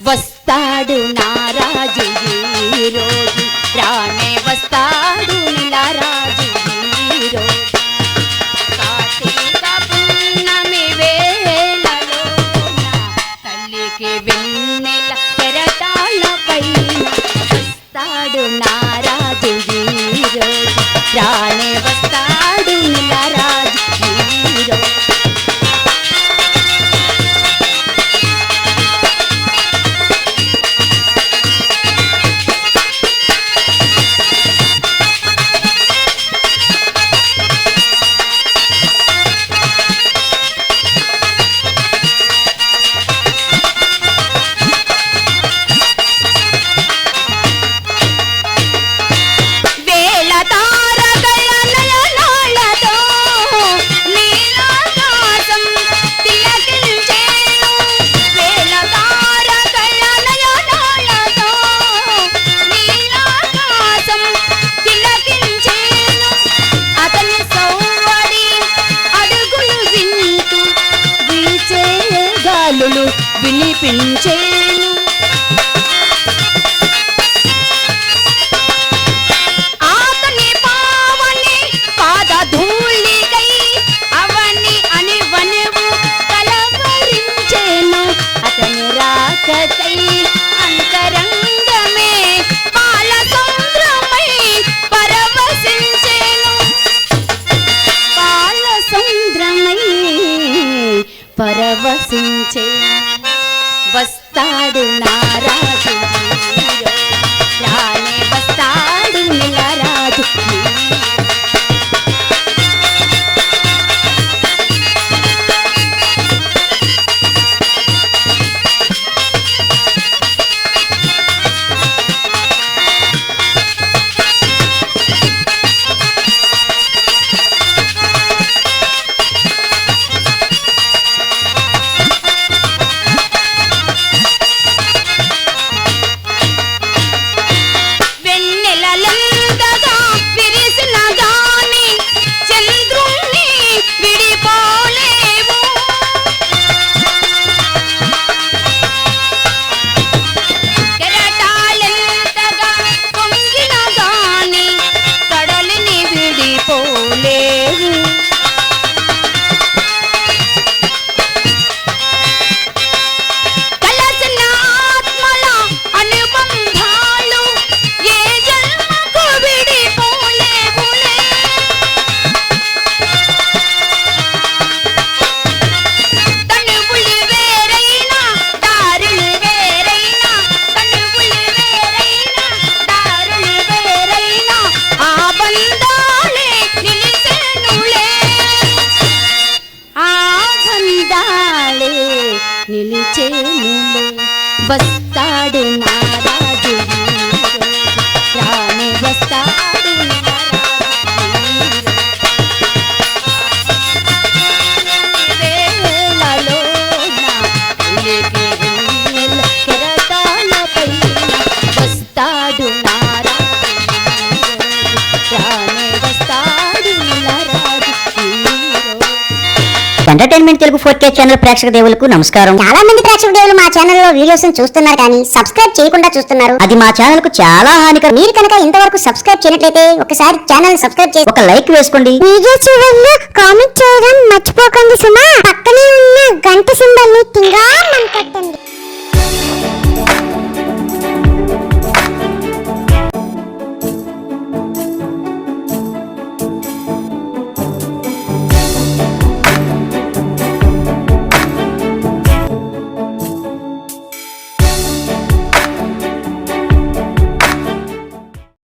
వస్తాడు నారాజు ఈ రోజు, రానే వస్తాడు నిలరాజు ఈ రోజు. కార్తీక పున్నమి వేళలో తల్లికి వెన్నెల కెరటాల పైన వస్తాడు నారాజు ఈ రోజు, రానే వస్తాడు నిలరాజు ఈ రోజు. వినిపించేను ఆతని పావని పాదధూళికై అవని అని వనవు కలవరించేను. అతని రాకకై అంతరంగమే పాల సముద్రమై పరవశించేను, పాల సముద్రమై పరవశించేను. వస్తాడు నారాజు రానే వస్తాడు నిలరాజు. నిలిచేనులే వస్తాడు నారాజు రానే వస్తాడు వేళలో కెరటాల పైన వస్తాడు నారాజు రానే వస్తాడు నిలరాజు. ఎంటర్టైన్మెంట్ తెలుగు 4K ఛానల్ ప్రేక్షక దేవులకు నమస్కారం. చాలా మంది ప్రేక్షక దేవులు మా ఛానల్ లో వీడియోస్ చూస్తున్నారు కానీ సబ్స్క్రైబ్ చేయకుండా చూస్తున్నారు. అది మా ఛానల్ కు చాలా హానికరం. మీరు కనుక ఇంతవరకు సబ్స్క్రైబ్ చేయనట్లయితే ఒకసారి ఛానల్ సబ్స్క్రైబ్ చేసి ఒక లైక్ వేసుకోండి. వీడియో చివరిలో కామెంట్ చేయడం మర్చిపోకండి సుమా. పక్కనే ఉన్న గంట సింబల్ ని